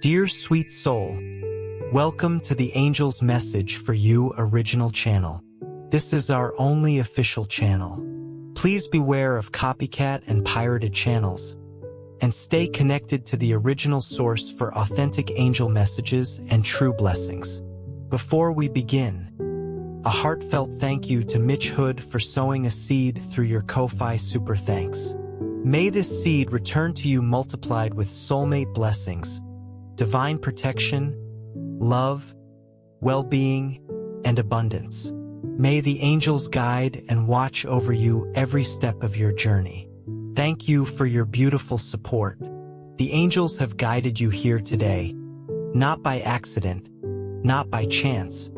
Dear sweet soul, welcome to the Angel's Message for You original channel. This is our only official channel. Please beware of copycat and pirated channels, and stay connected to the original source for authentic angel messages and true blessings. Before we begin, a heartfelt thank you to Mitch Hood for sowing a seed through your Ko-Fi Super Thanks. May this seed return to you multiplied with soulmate blessings, divine protection, love, well-being, and abundance. May the angels guide and watch over you every step of your journey. Thank you for your beautiful support. The angels have guided you here today, not by accident, not by chance,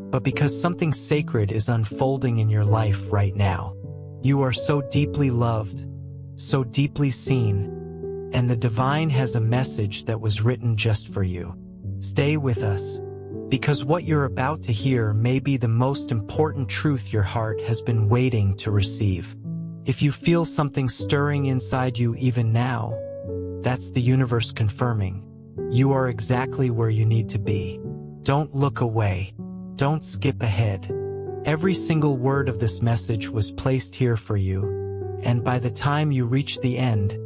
but because something sacred is unfolding in your life right now. You are so deeply loved, so deeply seen, and the divine has a message that was written just for you. Stay with us, because what you're about to hear may be the most important truth your heart has been waiting to receive. If you feel something stirring inside you even now, that's the universe confirming you are exactly where you need to be. Don't look away. Don't skip ahead. Every single word of this message was placed here for you, and by the time you reach the end,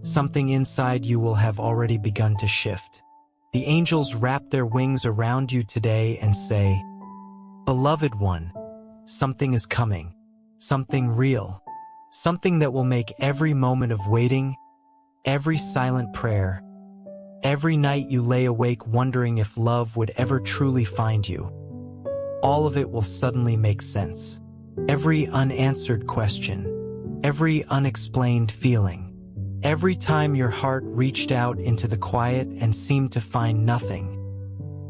something inside you will have already begun to shift. The angels wrap their wings around you today and say, "Beloved one, something is coming, something real, something that will make every moment of waiting, every silent prayer, every night you lay awake wondering if love would ever truly find you. All of it will suddenly make sense. Every unanswered question, every unexplained feeling, every time your heart reached out into the quiet and seemed to find nothing,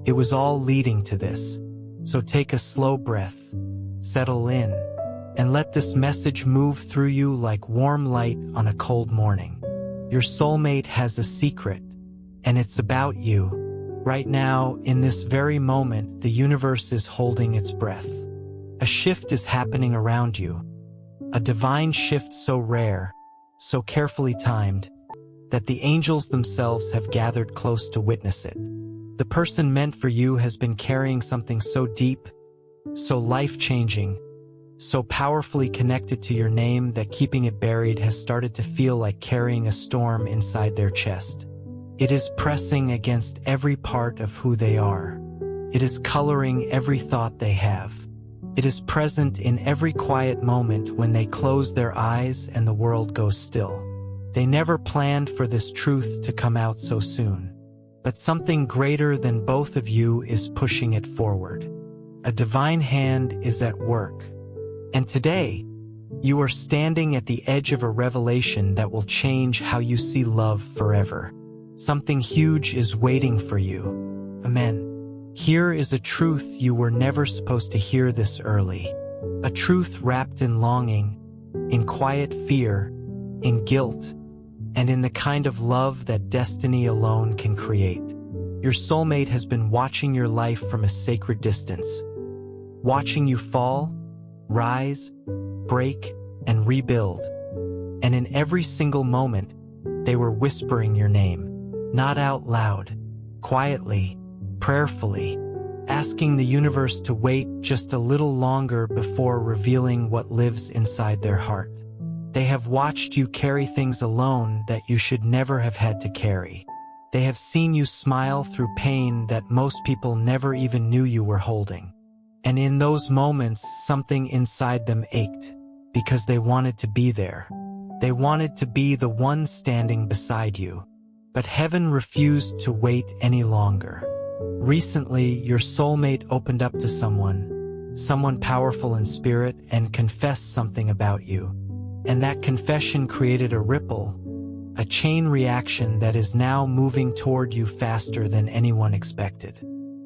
it was all leading to this. So take a slow breath, settle in, and let this message move through you like warm light on a cold morning. Your soulmate has a secret, and it's about you. Right now, in this very moment, the universe is holding its breath. A shift is happening around you, a divine shift so rare, so carefully timed, that the angels themselves have gathered close to witness it. The person meant for you has been carrying something so deep, so life-changing, so powerfully connected to your name that keeping it buried has started to feel like carrying a storm inside their chest. It is pressing against every part of who they are. It is coloring every thought they have. It is present in every quiet moment when they close their eyes and the world goes still. They never planned for this truth to come out so soon. But something greater than both of you is pushing it forward. A divine hand is at work. And today, you are standing at the edge of a revelation that will change how you see love forever. Something huge is waiting for you. Amen. Here is a truth you were never supposed to hear this early. A truth wrapped in longing, in quiet fear, in guilt, and in the kind of love that destiny alone can create. Your soulmate has been watching your life from a sacred distance, watching you fall, rise, break, and rebuild. And in every single moment, they were whispering your name, not out loud, quietly, prayerfully, asking the universe to wait just a little longer before revealing what lives inside their heart. They have watched you carry things alone that you should never have had to carry. They have seen you smile through pain that most people never even knew you were holding. And in those moments, something inside them ached, because they wanted to be there. They wanted to be the one standing beside you. But heaven refused to wait any longer. Recently, your soulmate opened up to someone powerful in spirit, and confessed something about you. And that confession created a ripple, a chain reaction that is now moving toward you faster than anyone expected.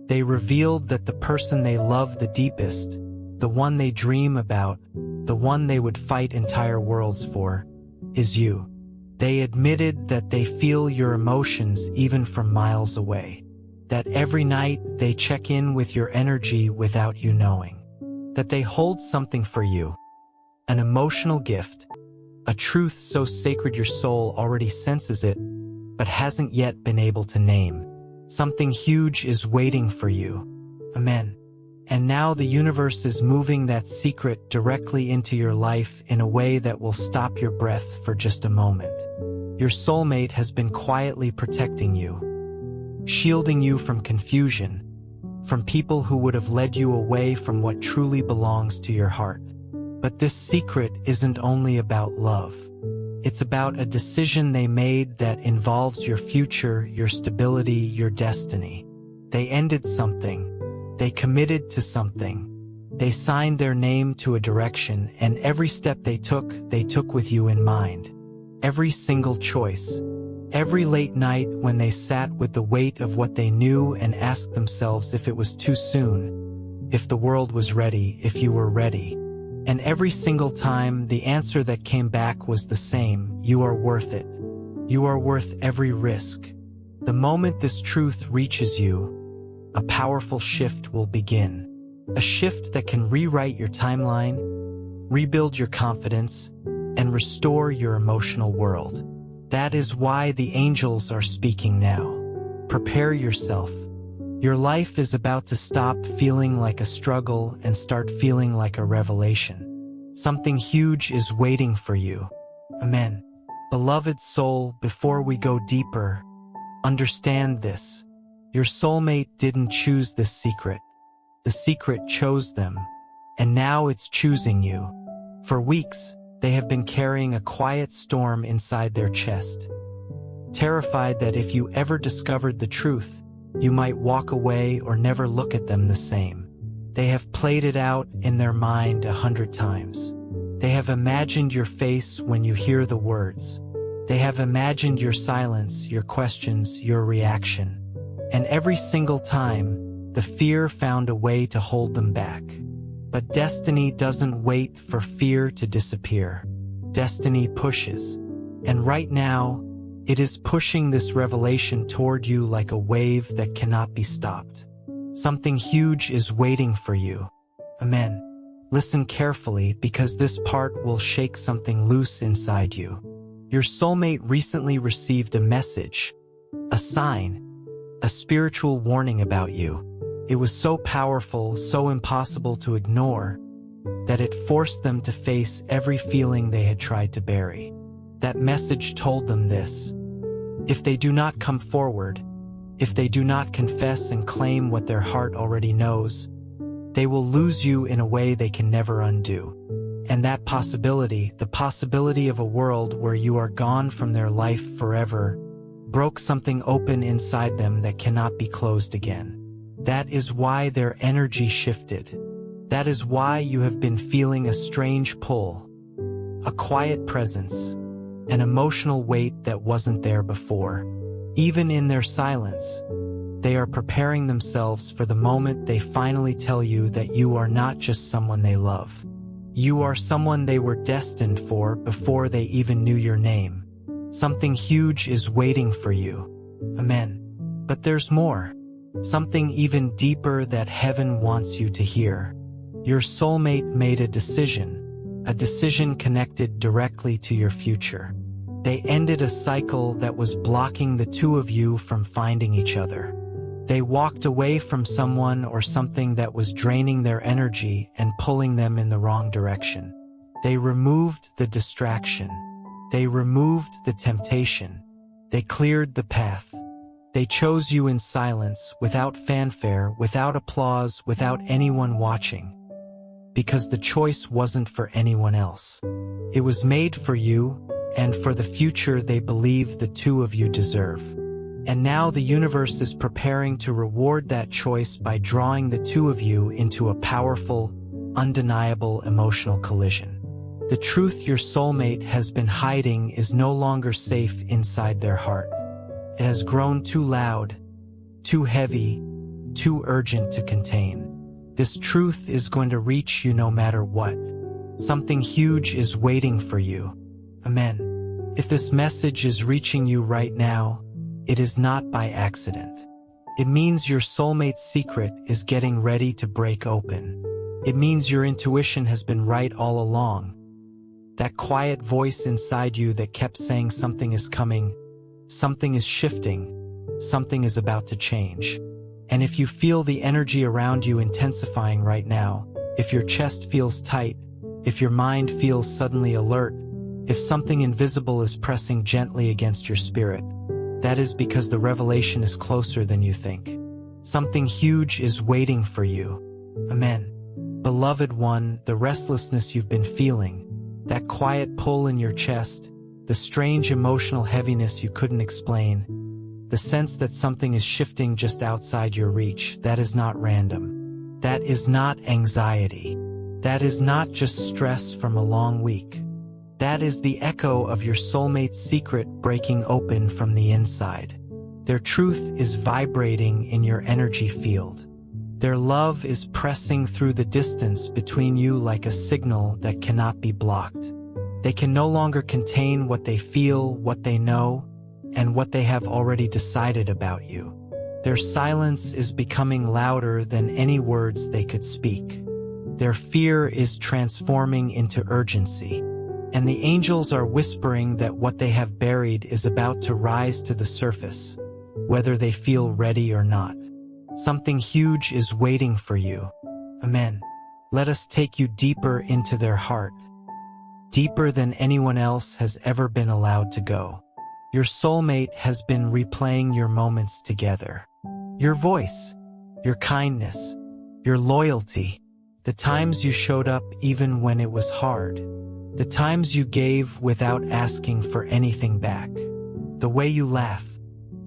They revealed that the person they love the deepest, the one they dream about, the one they would fight entire worlds for, is you. They admitted that they feel your emotions even from miles away. That every night they check in with your energy without you knowing. That they hold something for you. An emotional gift. A truth so sacred your soul already senses it, but hasn't yet been able to name. Something huge is waiting for you. Amen. And now the universe is moving that secret directly into your life in a way that will stop your breath for just a moment. Your soulmate has been quietly protecting you, shielding you from confusion, from people who would have led you away from what truly belongs to your heart. But this secret isn't only about love. It's about a decision they made that involves your future, your stability, your destiny. They ended something. They committed to something. They signed their name to a direction, and every step they took with you in mind. Every single choice. Every late night when they sat with the weight of what they knew and asked themselves if it was too soon, if the world was ready, if you were ready. And every single time, the answer that came back was the same: you are worth it. You are worth every risk. The moment this truth reaches you, a powerful shift will begin. A shift that can rewrite your timeline, rebuild your confidence, and restore your emotional world. That is why the angels are speaking now. Prepare yourself. Your life is about to stop feeling like a struggle and start feeling like a revelation. Something huge is waiting for you. Amen. Beloved soul, before we go deeper, understand this. Your soulmate didn't choose this secret. The secret chose them, and now it's choosing you. For weeks, they have been carrying a quiet storm inside their chest, terrified that if you ever discovered the truth, you might walk away or never look at them the same. They have played it out in their mind 100 times. They have imagined your face when you hear the words. They have imagined your silence, your questions, your reaction. And every single time, the fear found a way to hold them back. But destiny doesn't wait for fear to disappear. Destiny pushes. And right now, it is pushing this revelation toward you like a wave that cannot be stopped. Something huge is waiting for you. Amen. Listen carefully, because this part will shake something loose inside you. Your soulmate recently received a message, a sign, a spiritual warning about you. It was so powerful, so impossible to ignore, that it forced them to face every feeling they had tried to bury. That message told them this: if they do not come forward, if they do not confess and claim what their heart already knows, they will lose you in a way they can never undo. And that possibility, the possibility of a world where you are gone from their life forever, broke something open inside them that cannot be closed again. That is why their energy shifted. That is why you have been feeling a strange pull, a quiet presence, an emotional weight that wasn't there before. Even in their silence, they are preparing themselves for the moment they finally tell you that you are not just someone they love. You are someone they were destined for before they even knew your name. Something huge is waiting for you. Amen. But there's more. Something even deeper that heaven wants you to hear. Your soulmate made a decision connected directly to your future. They ended a cycle that was blocking the two of you from finding each other. They walked away from someone or something that was draining their energy and pulling them in the wrong direction. They removed the distraction. They removed the temptation. They cleared the path. They chose you in silence, without fanfare, without applause, without anyone watching. Because the choice wasn't for anyone else. It was made for you, and for the future they believe the two of you deserve. And now the universe is preparing to reward that choice by drawing the two of you into a powerful, undeniable emotional collision. The truth your soulmate has been hiding is no longer safe inside their heart. It has grown too loud, too heavy, too urgent to contain. This truth is going to reach you no matter what. Something huge is waiting for you. Amen. If this message is reaching you right now, it is not by accident. It means your soulmate's secret is getting ready to break open. It means your intuition has been right all along. That quiet voice inside you that kept saying something is coming, something is shifting, something is about to change. And if you feel the energy around you intensifying right now, if your chest feels tight, if your mind feels suddenly alert, if something invisible is pressing gently against your spirit, that is because the revelation is closer than you think. Something huge is waiting for you. Amen. Beloved one, the restlessness you've been feeling, that quiet pull in your chest, the strange emotional heaviness you couldn't explain, the sense that something is shifting just outside your reach, that is not random. That is not anxiety. That is not just stress from a long week. That is the echo of your soulmate's secret breaking open from the inside. Their truth is vibrating in your energy field. Their love is pressing through the distance between you like a signal that cannot be blocked. They can no longer contain what they feel, what they know, and what they have already decided about you. Their silence is becoming louder than any words they could speak. Their fear is transforming into urgency, and the angels are whispering that what they have buried is about to rise to the surface, whether they feel ready or not. Something huge is waiting for you. Amen. Let us take you deeper into their heart, deeper than anyone else has ever been allowed to go. Your soulmate has been replaying your moments together. Your voice, your kindness, your loyalty, the times you showed up even when it was hard, the times you gave without asking for anything back, the way you laugh,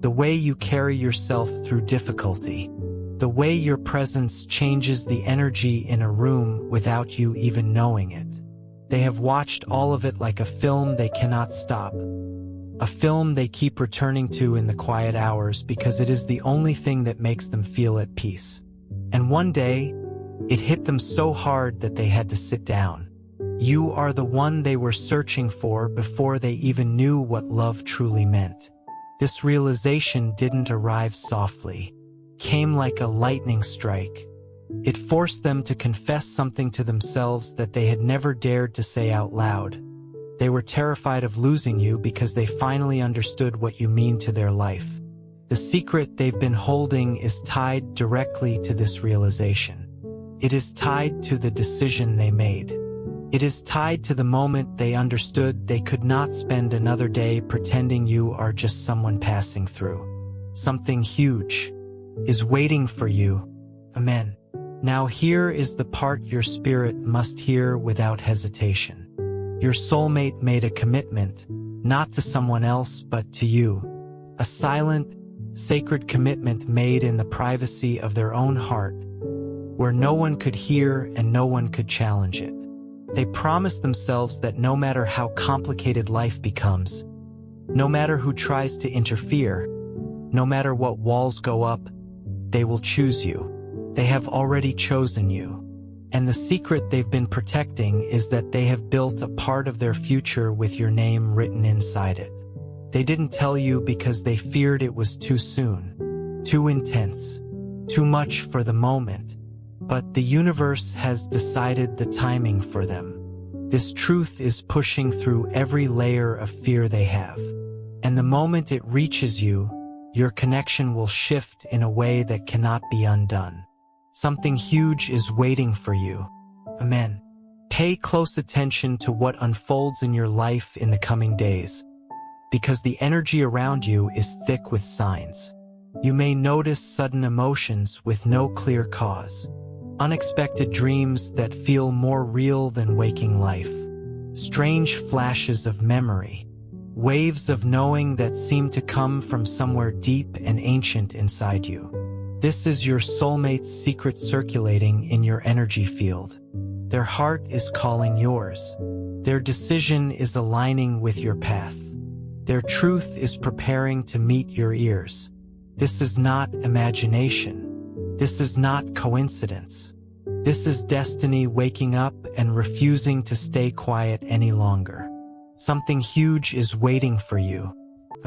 the way you carry yourself through difficulty, the way your presence changes the energy in a room without you even knowing it. They have watched all of it like a film they cannot stop, a film they keep returning to in the quiet hours because it is the only thing that makes them feel at peace. And one day, it hit them so hard that they had to sit down. You are the one they were searching for before they even knew what love truly meant. This realization didn't arrive softly, came like a lightning strike. It forced them to confess something to themselves that they had never dared to say out loud. They were terrified of losing you because they finally understood what you mean to their life. The secret they've been holding is tied directly to this realization. It is tied to the decision they made. It is tied to the moment they understood they could not spend another day pretending you are just someone passing through. Something huge is waiting for you. Amen. Now here is the part your spirit must hear without hesitation. Your soulmate made a commitment, not to someone else but to you. A silent, sacred commitment made in the privacy of their own heart, where no one could hear and no one could challenge it. They promised themselves that no matter how complicated life becomes, no matter who tries to interfere, no matter what walls go up, they will choose you. They have already chosen you. And the secret they've been protecting is that they have built a part of their future with your name written inside it. They didn't tell you because they feared it was too soon, too intense, too much for the moment. But the universe has decided the timing for them. This truth is pushing through every layer of fear they have. And the moment it reaches you, your connection will shift in a way that cannot be undone. Something huge is waiting for you. Amen. Pay close attention to what unfolds in your life in the coming days, because the energy around you is thick with signs. You may notice sudden emotions with no clear cause, unexpected dreams that feel more real than waking life, strange flashes of memory, waves of knowing that seem to come from somewhere deep and ancient inside you. This is your soulmate's secret circulating in your energy field. Their heart is calling yours. Their decision is aligning with your path. Their truth is preparing to meet your ears. This is not imagination. This is not coincidence. This is destiny waking up and refusing to stay quiet any longer. Something huge is waiting for you.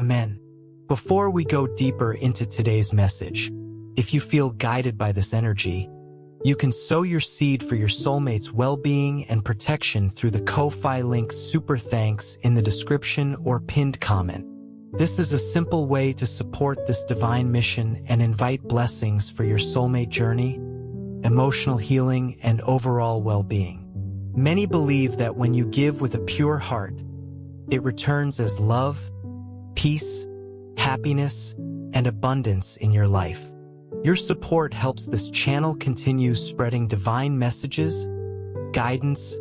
Amen. Before we go deeper into today's message, if you feel guided by this energy, you can sow your seed for your soulmate's well-being and protection through the Ko-Fi link Super Thanks in the description or pinned comment. This is a simple way to support this divine mission and invite blessings for your soulmate journey, emotional healing, and overall well-being. Many believe that when you give with a pure heart, it returns as love, peace, happiness, and abundance in your life. Your support helps this channel continue spreading divine messages, guidance,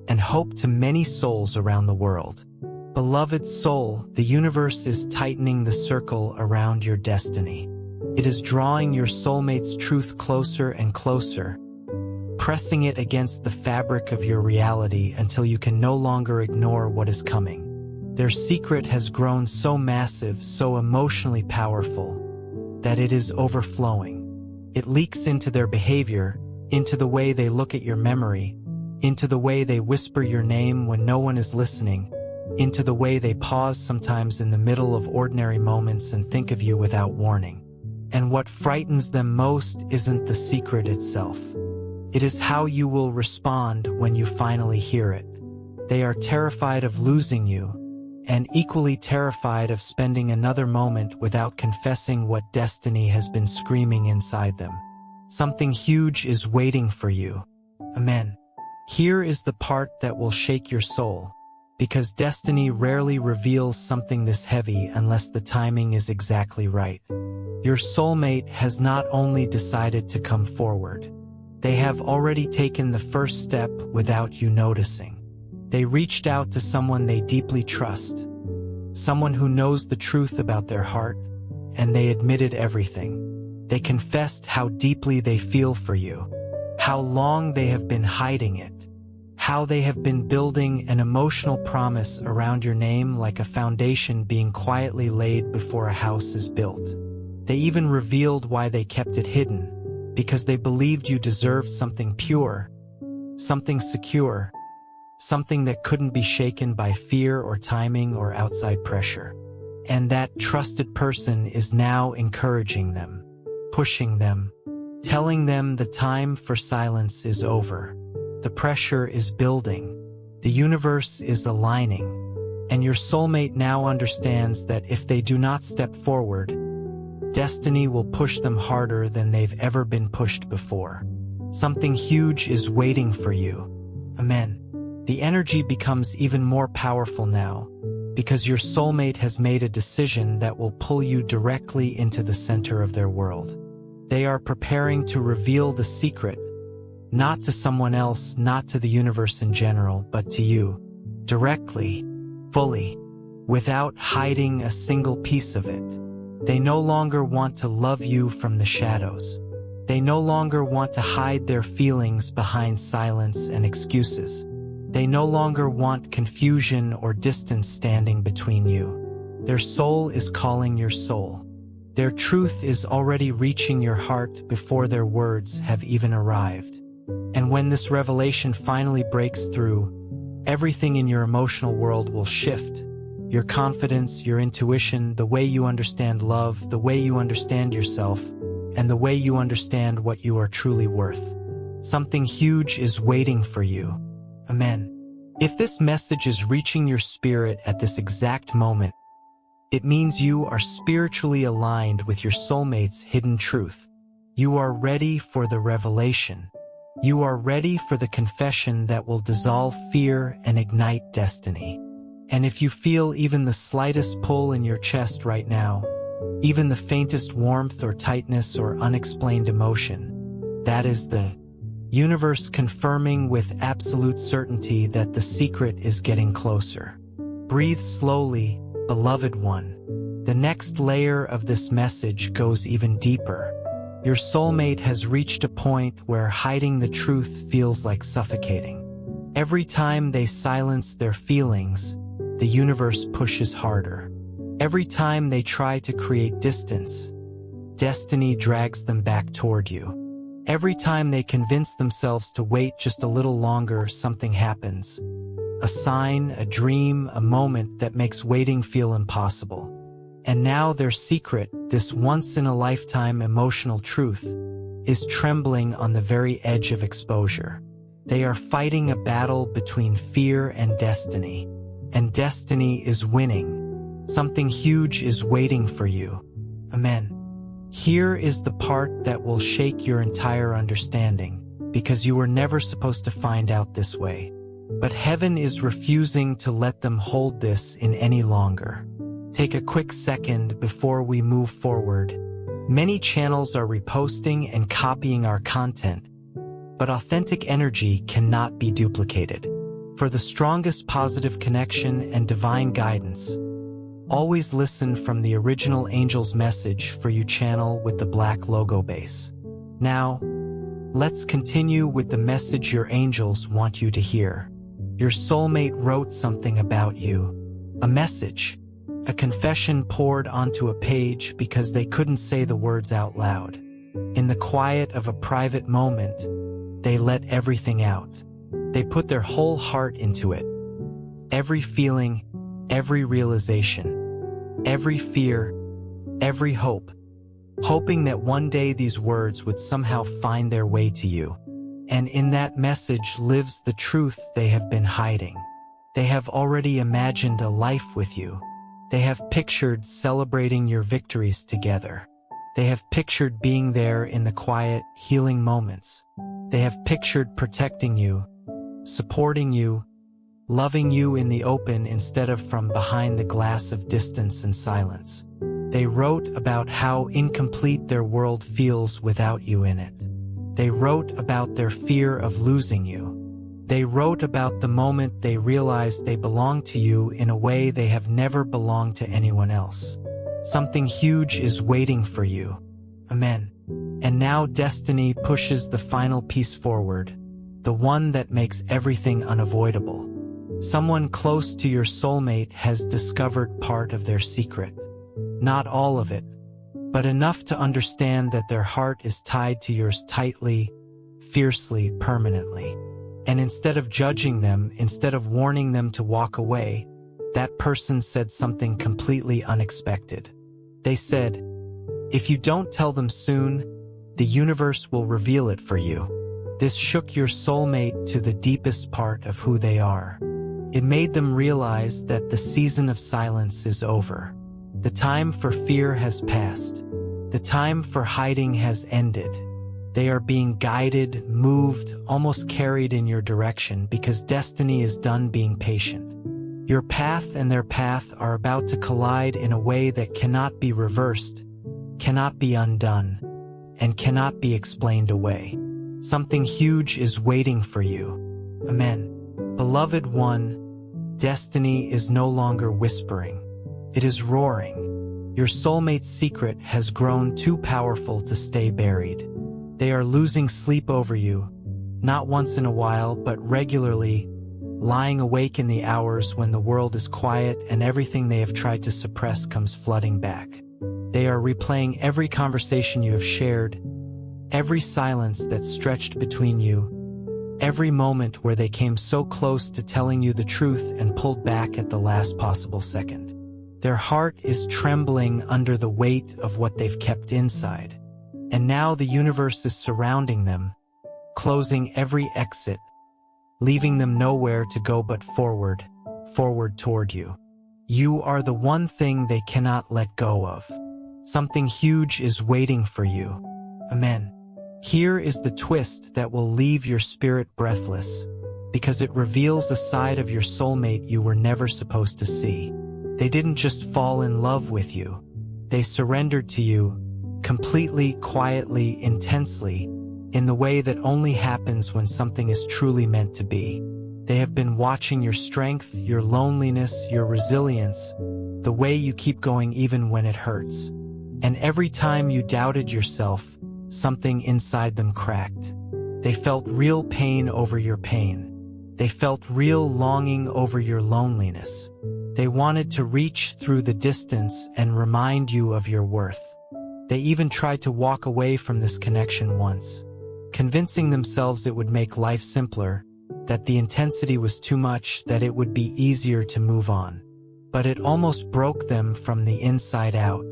and hope to many souls around the world. Beloved soul, the universe is tightening the circle around your destiny. It is drawing your soulmate's truth closer and closer, pressing it against the fabric of your reality until you can no longer ignore what is coming. Their secret has grown so massive, so emotionally powerful, that it is overflowing. It leaks into their behavior, into the way they look at your memory, into the way they whisper your name when no one is listening, into the way they pause sometimes in the middle of ordinary moments and think of you without warning. And what frightens them most isn't the secret itself. It is how you will respond when you finally hear it. They are terrified of losing you, and equally terrified of spending another moment without confessing what destiny has been screaming inside them. Something huge is waiting for you. Amen. Here is the part that will shake your soul, because destiny rarely reveals something this heavy unless the timing is exactly right. Your soulmate has not only decided to come forward, they have already taken the first step without you noticing. They reached out to someone they deeply trust, someone who knows the truth about their heart, and they admitted everything. They confessed how deeply they feel for you, how long they have been hiding it, how they have been building an emotional promise around your name like a foundation being quietly laid before a house is built. They even revealed why they kept it hidden, because they believed you deserved something pure, something secure, something that couldn't be shaken by fear or timing or outside pressure. And that trusted person is now encouraging them, pushing them, telling them the time for silence is over. The pressure is building, the universe is aligning, and your soulmate now understands that if they do not step forward, destiny will push them harder than they've ever been pushed before. Something huge is waiting for you. Amen. The energy becomes even more powerful now, because your soulmate has made a decision that will pull you directly into the center of their world. They are preparing to reveal the secret, not to someone else, not to the universe in general, but to you, directly, fully, without hiding a single piece of it. They no longer want to love you from the shadows. They no longer want to hide their feelings behind silence and excuses. They no longer want confusion or distance standing between you. Their soul is calling your soul. Their truth is already reaching your heart before their words have even arrived. And when this revelation finally breaks through, everything in your emotional world will shift. Your confidence, your intuition, the way you understand love, the way you understand yourself, and the way you understand what you are truly worth. Something huge is waiting for you. Amen. If this message is reaching your spirit at this exact moment, it means you are spiritually aligned with your soulmate's hidden truth. You are ready for the revelation. You are ready for the confession that will dissolve fear and ignite destiny. And if you feel even the slightest pull in your chest right now, even the faintest warmth or tightness or unexplained emotion, that is the universe confirming with absolute certainty that the secret is getting closer. Breathe slowly, beloved one. The next layer of this message goes even deeper. Your soulmate has reached a point where hiding the truth feels like suffocating. Every time they silence their feelings, the universe pushes harder. Every time they try to create distance, destiny drags them back toward you. Every time they convince themselves to wait just a little longer, something happens. A sign, a dream, a moment that makes waiting feel impossible. And now their secret, this once-in-a-lifetime emotional truth, is trembling on the very edge of exposure. They are fighting a battle between fear and destiny is winning. Something huge is waiting for you. Amen. Here is the part that will shake your entire understanding, because you were never supposed to find out this way. But heaven is refusing to let them hold this in any longer. Take a quick second before we move forward. Many channels are reposting and copying our content, but authentic energy cannot be duplicated. For the strongest positive connection and divine guidance, always listen from the original Angel's Message for You channel with the black logo base. Now, let's continue with the message your angels want you to hear. Your soulmate wrote something about you. A message, a confession poured onto a page because they couldn't say the words out loud. In the quiet of a private moment, they let everything out. They put their whole heart into it. Every feeling, every realization, every fear, every hope, hoping that one day these words would somehow find their way to you. And in that message lives the truth they have been hiding. They have already imagined a life with you. They have pictured celebrating your victories together. They have pictured being there in the quiet, healing moments. They have pictured protecting you, supporting you, loving you in the open instead of from behind the glass of distance and silence. They wrote about how incomplete their world feels without you in it. They wrote about their fear of losing you. They wrote about the moment they realized they belong to you in a way they have never belonged to anyone else. Something huge is waiting for you. Amen. And now destiny pushes the final piece forward, the one that makes everything unavoidable. Someone close to your soulmate has discovered part of their secret. Not all of it, but enough to understand that their heart is tied to yours tightly, fiercely, permanently. And instead of judging them, instead of warning them to walk away, that person said something completely unexpected. They said, "If you don't tell them soon, the universe will reveal it for you." This shook your soulmate to the deepest part of who they are. It made them realize that the season of silence is over. The time for fear has passed. The time for hiding has ended. They are being guided, moved, almost carried in your direction because destiny is done being patient. Your path and their path are about to collide in a way that cannot be reversed, cannot be undone, and cannot be explained away. Something huge is waiting for you. Amen. Beloved one, destiny is no longer whispering. It is roaring. Your soulmate's secret has grown too powerful to stay buried. They are losing sleep over you, not once in a while, but regularly, lying awake in the hours when the world is quiet and everything they have tried to suppress comes flooding back. They are replaying every conversation you have shared, every silence that stretched between you, every moment where they came so close to telling you the truth and pulled back at the last possible second. Their heart is trembling under the weight of what they've kept inside. And now the universe is surrounding them, closing every exit, leaving them nowhere to go but forward, forward toward you. You are the one thing they cannot let go of. Something huge is waiting for you. Amen. Here is the twist that will leave your spirit breathless, because it reveals a side of your soulmate you were never supposed to see. They didn't just fall in love with you. They surrendered to you, completely, quietly, intensely, in the way that only happens when something is truly meant to be. They have been watching your strength, your loneliness, your resilience, the way you keep going even when it hurts. And every time you doubted yourself, something inside them cracked. They felt real pain over your pain. They felt real longing over your loneliness. They wanted to reach through the distance and remind you of your worth. They even tried to walk away from this connection once, convincing themselves it would make life simpler, that the intensity was too much, that it would be easier to move on. But it almost broke them from the inside out.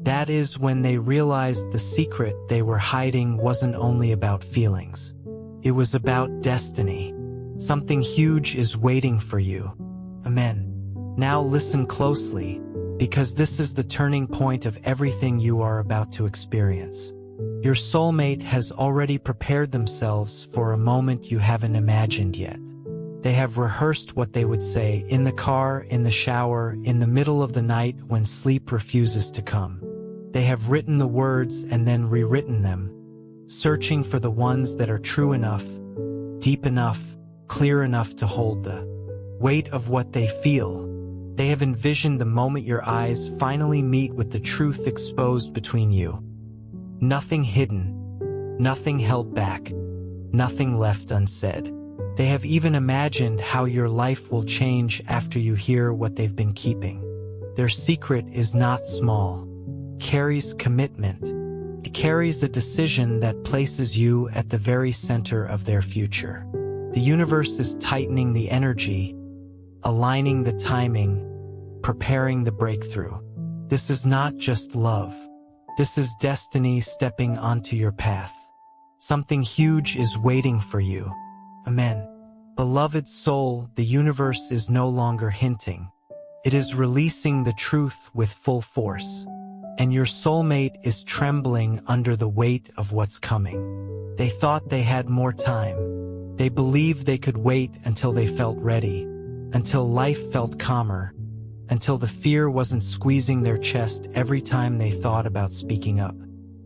That is when they realized the secret they were hiding wasn't only about feelings. It was about destiny. Something huge is waiting for you. Amen. Now listen closely. because this is the turning point of everything you are about to experience. Your soulmate has already prepared themselves for a moment you haven't imagined yet. They have rehearsed what they would say in the car, in the shower, in the middle of the night when sleep refuses to come. They have written the words and then rewritten them, searching for the ones that are true enough, deep enough, clear enough to hold the weight of what they feel. They have envisioned the moment your eyes finally meet with the truth exposed between you. Nothing hidden, nothing held back, nothing left unsaid. They have even imagined how your life will change after you hear what they've been keeping. Their secret is not small. It carries commitment. It carries a decision that places you at the very center of their future. The universe is tightening the energy, aligning the timing, preparing the breakthrough. This is not just love. This is destiny stepping onto your path. Something huge is waiting for you. Amen. Beloved soul, the universe is no longer hinting. It is releasing the truth with full force. And your soulmate is trembling under the weight of what's coming. They thought they had more time. They believed they could wait until they felt ready, until life felt calmer, until the fear wasn't squeezing their chest every time they thought about speaking up.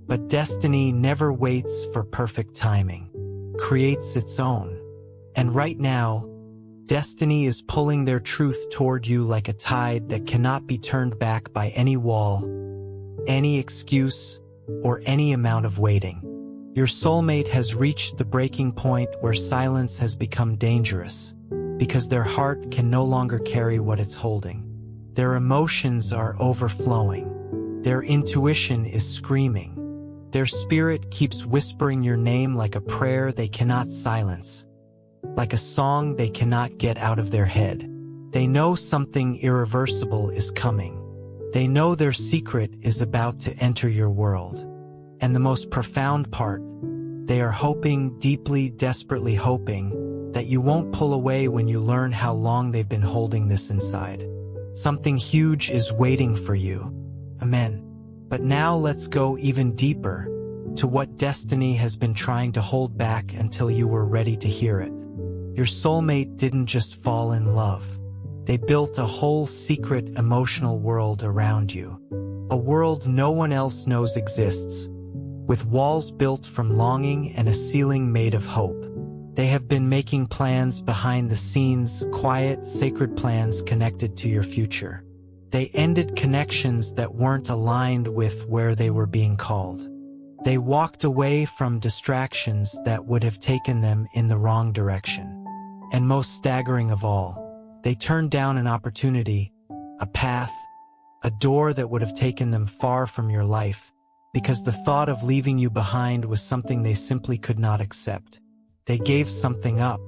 But destiny never waits for perfect timing, creates its own. And right now, destiny is pulling their truth toward you like a tide that cannot be turned back by any wall, any excuse, or any amount of waiting. Your soulmate has reached the breaking point where silence has become dangerous, because their heart can no longer carry what it's holding. Their emotions are overflowing. Their intuition is screaming. Their spirit keeps whispering your name like a prayer they cannot silence, like a song they cannot get out of their head. They know something irreversible is coming. They know their secret is about to enter your world. And the most profound part, they are hoping, deeply, desperately hoping, that you won't pull away when you learn how long they've been holding this inside. Something huge is waiting for you. Amen. But now let's go even deeper to what destiny has been trying to hold back until you were ready to hear it. Your soulmate didn't just fall in love. They built a whole secret emotional world around you. A world no one else knows exists, with walls built from longing and a ceiling made of hope. They have been making plans behind the scenes, quiet, sacred plans connected to your future. They ended connections that weren't aligned with where they were being called. They walked away from distractions that would have taken them in the wrong direction. And most staggering of all, they turned down an opportunity, a path, a door that would have taken them far from your life, because the thought of leaving you behind was something they simply could not accept. They gave something up,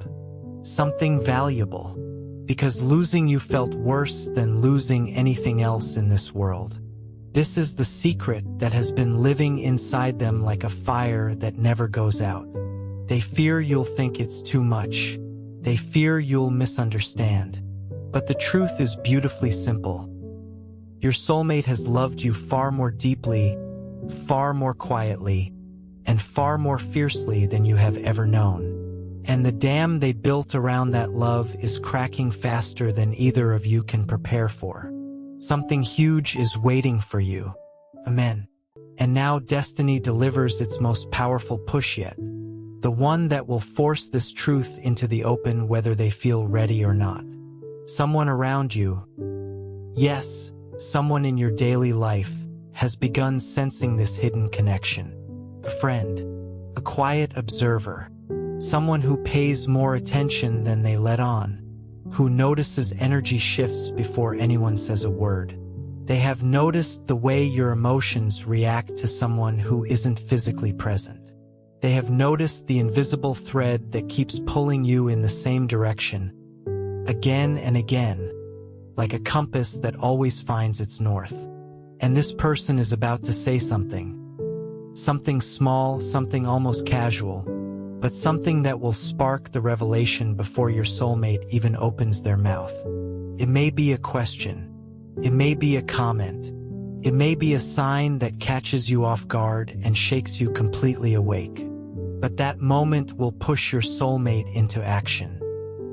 something valuable, because losing you felt worse than losing anything else in this world. This is the secret that has been living inside them like a fire that never goes out. They fear you'll think it's too much. They fear you'll misunderstand. But the truth is beautifully simple. Your soulmate has loved you far more deeply, far more quietly, and far more fiercely than you have ever known. And the dam they built around that love is cracking faster than either of you can prepare for. Something huge is waiting for you. Amen. And now destiny delivers its most powerful push yet. The one that will force this truth into the open whether they feel ready or not. Someone around you, yes, someone in your daily life, has begun sensing this hidden connection. A friend, a quiet observer, someone who pays more attention than they let on, who notices energy shifts before anyone says a word. They have noticed the way your emotions react to someone who isn't physically present. They have noticed the invisible thread that keeps pulling you in the same direction, again and again, like a compass that always finds its north. And this person is about to say something. Something small, something almost casual, but something that will spark the revelation before your soulmate even opens their mouth. It may be a question, It may be a comment. It may be a sign that catches you off guard and shakes you completely awake. But that moment will push your soulmate into action.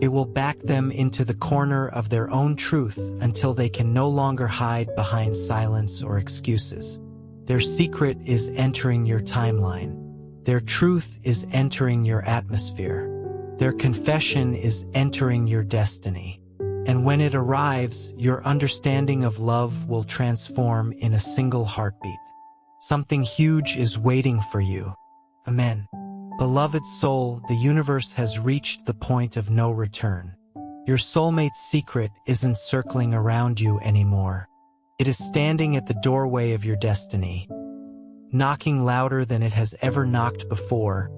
It will back them into the corner of their own truth until they can no longer hide behind silence or excuses. Their secret is entering your timeline. Their truth is entering your atmosphere. Their confession is entering your destiny. And when it arrives, your understanding of love will transform in a single heartbeat. Something huge is waiting for you. Amen. Beloved soul, the universe has reached the point of no return. Your soulmate's secret isn't circling around you anymore. It is standing at the doorway of your destiny, knocking louder than it has ever knocked before,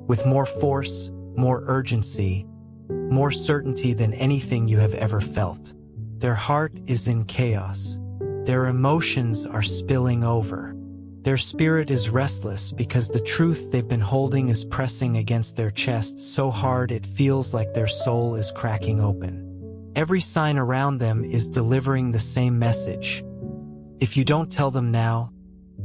with more force, more urgency, more certainty than anything you have ever felt. Their heart is in chaos. Their emotions are spilling over. Their spirit is restless because the truth they've been holding is pressing against their chest so hard it feels like their soul is cracking open. Every sign around them is delivering the same message. If you don't tell them now,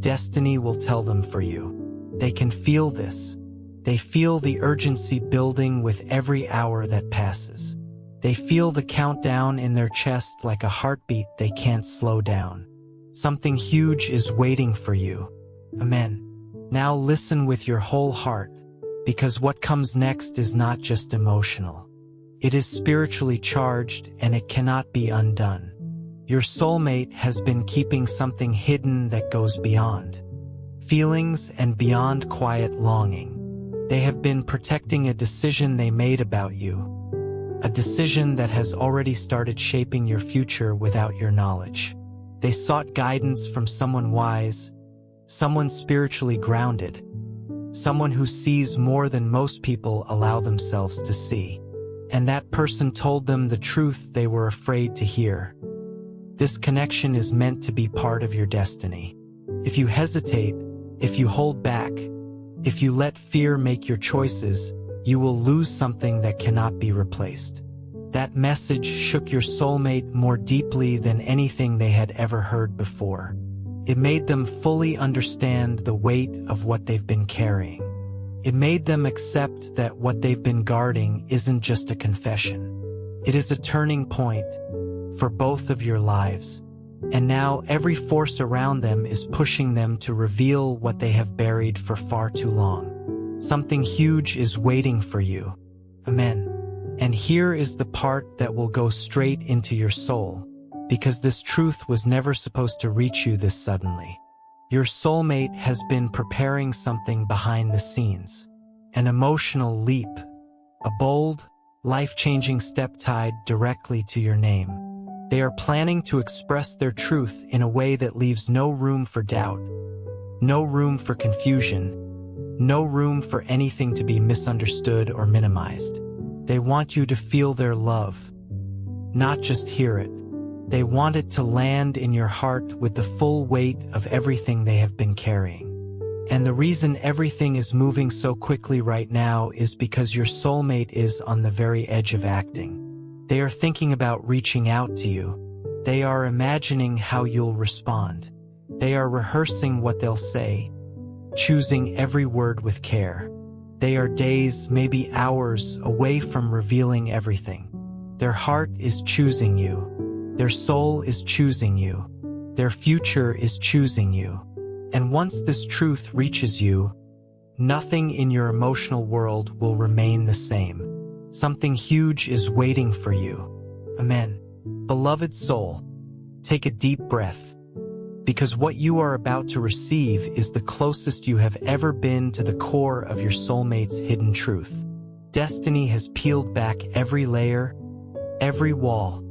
destiny will tell them for you. They can feel this. They feel the urgency building with every hour that passes. They feel the countdown in their chest like a heartbeat they can't slow down. Something huge is waiting for you. Amen. Now listen with your whole heart, because what comes next is not just emotional. It is spiritually charged and it cannot be undone. Your soulmate has been keeping something hidden that goes beyond feelings and beyond quiet longing. They have been protecting a decision they made about you, a decision that has already started shaping your future without your knowledge. They sought guidance from someone wise, someone spiritually grounded, someone who sees more than most people allow themselves to see. And that person told them the truth they were afraid to hear. This connection is meant to be part of your destiny. If you hesitate, if you hold back, if you let fear make your choices, you will lose something that cannot be replaced. That message shook your soulmate more deeply than anything they had ever heard before. It made them fully understand the weight of what they've been carrying. It made them accept that what they've been guarding isn't just a confession. It is a turning point for both of your lives. And now every force around them is pushing them to reveal what they have buried for far too long. Something huge is waiting for you. Amen. And here is the part that will go straight into your soul, because this truth was never supposed to reach you this suddenly. Your soulmate has been preparing something behind the scenes, an emotional leap, a bold, life-changing step tied directly to your name. They are planning to express their truth in a way that leaves no room for doubt, no room for confusion, no room for anything to be misunderstood or minimized. They want you to feel their love, not just hear it. They want it to land in your heart with the full weight of everything they have been carrying. And the reason everything is moving so quickly right now is because your soulmate is on the very edge of acting. They are thinking about reaching out to you. They are imagining how you'll respond. They are rehearsing what they'll say, choosing every word with care. They are days, maybe hours, away from revealing everything. Their heart is choosing you. Their soul is choosing you. Their future is choosing you. And once this truth reaches you, nothing in your emotional world will remain the same. Something huge is waiting for you. Amen. Beloved soul, take a deep breath, because what you are about to receive is the closest you have ever been to the core of your soulmate's hidden truth. Destiny has peeled back every layer, every wall,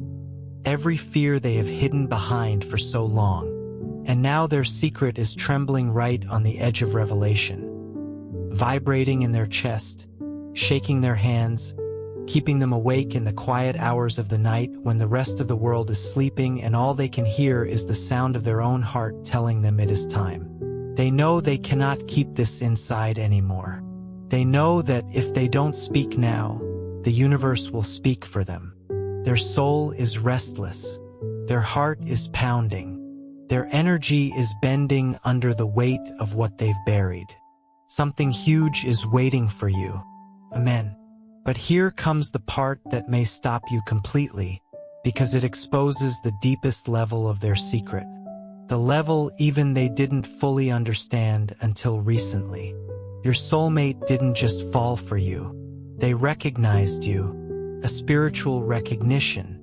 every fear they have hidden behind for so long. And now their secret is trembling right on the edge of revelation, vibrating in their chest, shaking their hands, keeping them awake in the quiet hours of the night when the rest of the world is sleeping and all they can hear is the sound of their own heart telling them it is time. They know they cannot keep this inside anymore. They know that if they don't speak now, the universe will speak for them. Their soul is restless. Their heart is pounding. Their energy is bending under the weight of what they've buried. Something huge is waiting for you. Amen. But here comes the part that may stop you completely, because it exposes the deepest level of their secret. The level even they didn't fully understand until recently. Your soulmate didn't just fall for you. They recognized you. A spiritual recognition.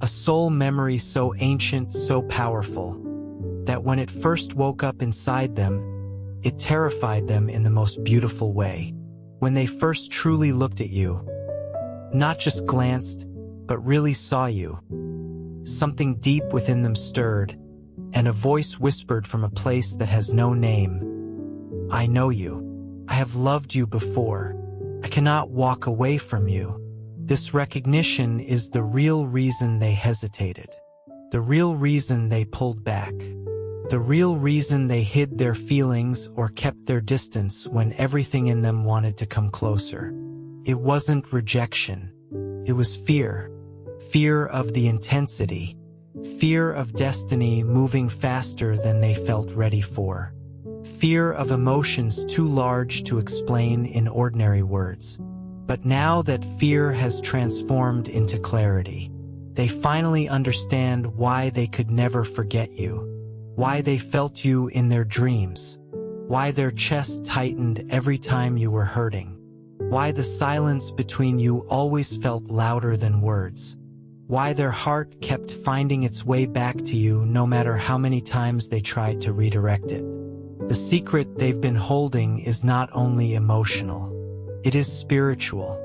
A soul memory so ancient, so powerful, that when it first woke up inside them, it terrified them in the most beautiful way. When they first truly looked at you, not just glanced, but really saw you, something deep within them stirred, and a voice whispered from a place that has no name. I know you. I have loved you before. I cannot walk away from you. This recognition is the real reason they hesitated. The real reason they pulled back. The real reason they hid their feelings or kept their distance when everything in them wanted to come closer. It wasn't rejection. It was fear. Fear of the intensity. Fear of destiny moving faster than they felt ready for. Fear of emotions too large to explain in ordinary words. But now that fear has transformed into clarity, they finally understand why they could never forget you, why they felt you in their dreams, why their chest tightened every time you were hurting, why the silence between you always felt louder than words, why their heart kept finding its way back to you no matter how many times they tried to redirect it. The secret they've been holding is not only emotional, it is spiritual.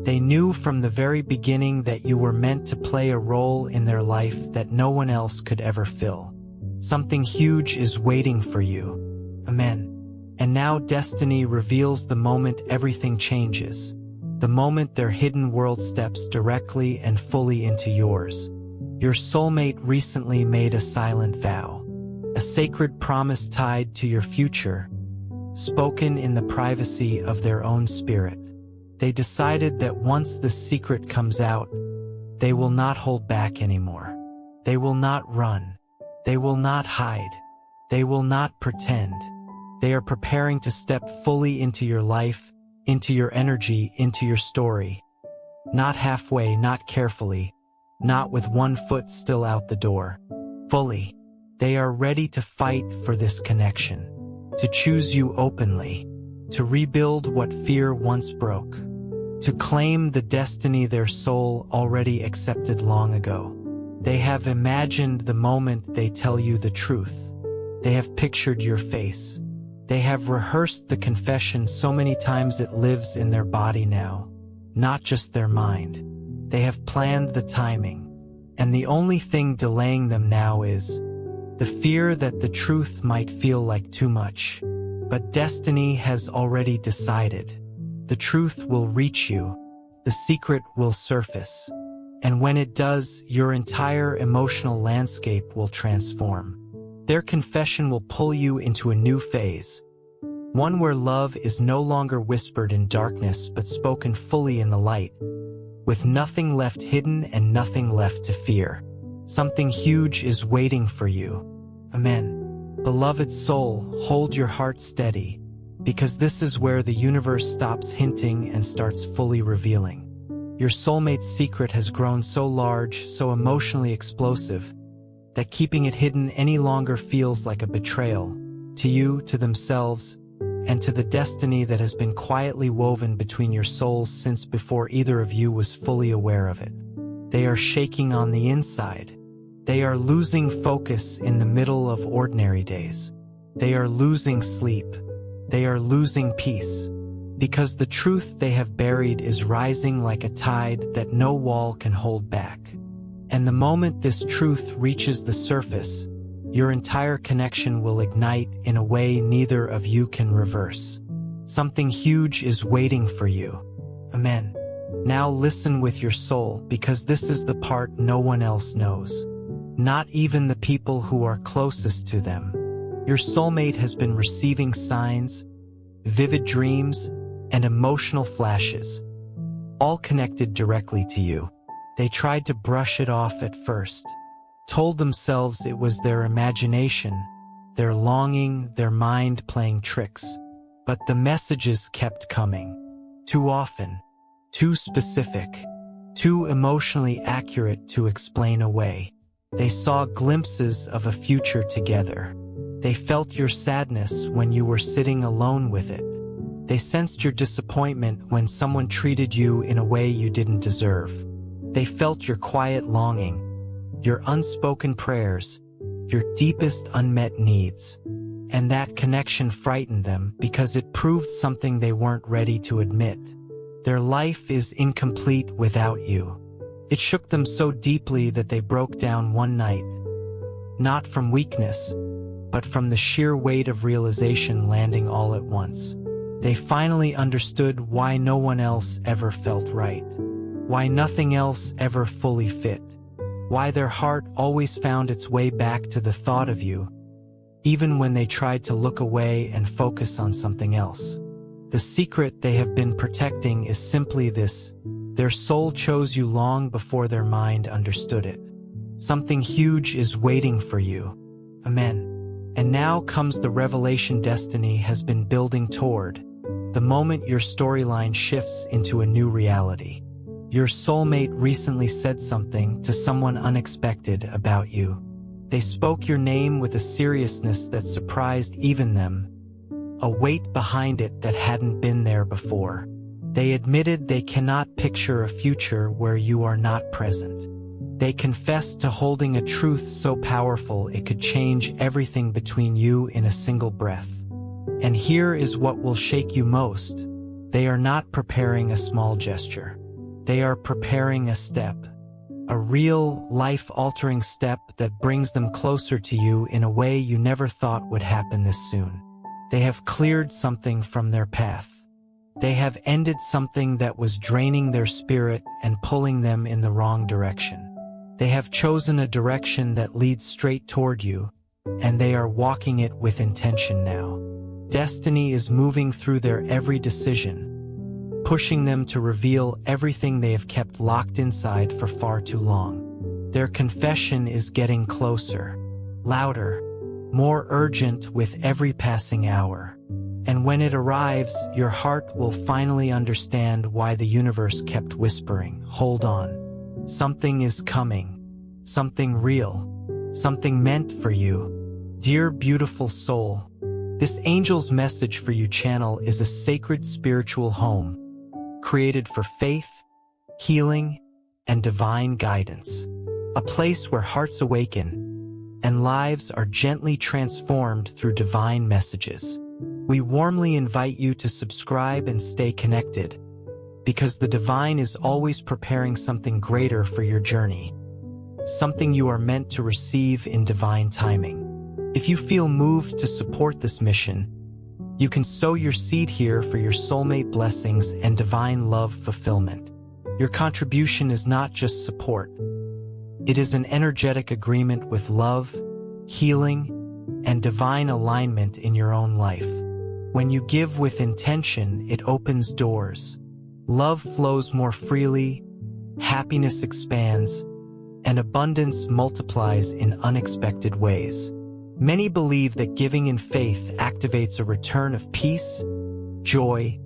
They knew from the very beginning that you were meant to play a role in their life that no one else could ever fill. Something huge is waiting for you. Amen. And now destiny reveals the moment everything changes. The moment their hidden world steps directly and fully into yours. Your soulmate recently made a silent vow, a sacred promise tied to your future, spoken in the privacy of their own spirit. They decided that once the secret comes out, they will not hold back anymore. They will not run. They will not hide. They will not pretend. They are preparing to step fully into your life, into your energy, into your story. Not halfway, not carefully, not with one foot still out the door. Fully. They are ready to fight for this connection, to choose you openly, to rebuild what fear once broke, to claim the destiny their soul already accepted long ago. They have imagined the moment they tell you the truth. They have pictured your face. They have rehearsed the confession so many times it lives in their body now, not just their mind. They have planned the timing, and the only thing delaying them now is the fear that the truth might feel like too much. But destiny has already decided. The truth will reach you. The secret will surface. And when it does, your entire emotional landscape will transform. Their confession will pull you into a new phase. One where love is no longer whispered in darkness but spoken fully in the light, with nothing left hidden and nothing left to fear. Something huge is waiting for you. Amen. Beloved soul, hold your heart steady, because this is where the universe stops hinting and starts fully revealing. Your soulmate's secret has grown so large, so emotionally explosive, that keeping it hidden any longer feels like a betrayal, to you, to themselves, and to the destiny that has been quietly woven between your souls since before either of you was fully aware of it. They are shaking on the inside. They are losing focus in the middle of ordinary days. They are losing sleep. They are losing peace. Because the truth they have buried is rising like a tide that no wall can hold back. And the moment this truth reaches the surface, your entire connection will ignite in a way neither of you can reverse. Something huge is waiting for you. Amen. Now listen with your soul, because this is the part no one else knows. Not even the people who are closest to them. Your soulmate has been receiving signs, vivid dreams, and emotional flashes, all connected directly to you. They tried to brush it off at first. told themselves it was their imagination, their longing, their mind playing tricks. But the messages kept coming. Too often, too specific, too emotionally accurate to explain away. They saw glimpses of a future together. They felt your sadness when you were sitting alone with it. They sensed your disappointment when someone treated you in a way you didn't deserve. They felt your quiet longing, your unspoken prayers, your deepest unmet needs. And that connection frightened them because it proved something they weren't ready to admit. Their life is incomplete without you. It shook them so deeply that they broke down one night, not from weakness, but from the sheer weight of realization landing all at once. They finally understood why no one else ever felt right, why nothing else ever fully fit, why their heart always found its way back to the thought of you, even when they tried to look away and focus on something else. The secret they have been protecting is simply this: their soul chose you long before their mind understood it. Something huge is waiting for you. Amen. And now comes the revelation destiny has been building toward, the moment your storyline shifts into a new reality. Your soulmate recently said something to someone unexpected about you. They spoke your name with a seriousness that surprised even them, a weight behind it that hadn't been there before. They admitted they cannot picture a future where you are not present. They confessed to holding a truth so powerful it could change everything between you in a single breath. And here is what will shake you most. They are not preparing a small gesture. They are preparing a step. A real, life-altering step that brings them closer to you in a way you never thought would happen this soon. They have cleared something from their path. They have ended something that was draining their spirit and pulling them in the wrong direction. They have chosen a direction that leads straight toward you, and they are walking it with intention now. Destiny is moving through their every decision, pushing them to reveal everything they have kept locked inside for far too long. Their confession is getting closer, louder, more urgent with every passing hour. And when it arrives, your heart will finally understand why the universe kept whispering, "Hold on. Something is coming. Something real. Something meant for you." Dear beautiful soul, this Angel's Message for You channel is a sacred spiritual home, created for faith, healing, and divine guidance. A place where hearts awaken and lives are gently transformed through divine messages. We warmly invite you to subscribe and stay connected, because the divine is always preparing something greater for your journey, something you are meant to receive in divine timing. If you feel moved to support this mission, you can sow your seed here for your soulmate blessings and divine love fulfillment. Your contribution is not just support. It is an energetic agreement with love, healing, and divine alignment in your own life. When you give with intention, it opens doors. Love flows more freely, happiness expands, and abundance multiplies in unexpected ways. Many believe that giving in faith activates a return of peace, joy,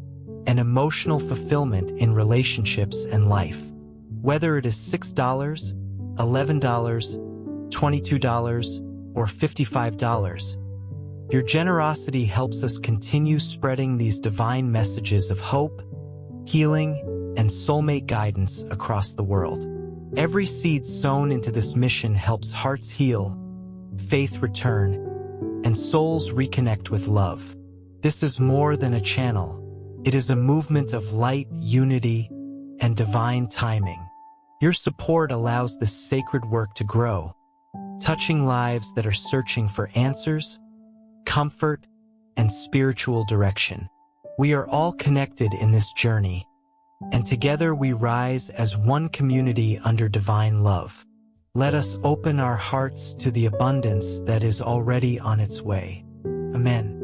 and emotional fulfillment in relationships and life. Whether it is $6, $11, $22, or $55, your generosity helps us continue spreading these divine messages of hope, healing, and soulmate guidance across the world. Every seed sown into this mission helps hearts heal, faith return, and souls reconnect with love. This is more than a channel. It is a movement of light, unity, and divine timing. Your support allows this sacred work to grow, touching lives that are searching for answers, comfort, and spiritual direction. We are all connected in this journey, and together we rise as one community under divine love. Let us open our hearts to the abundance that is already on its way. Amen.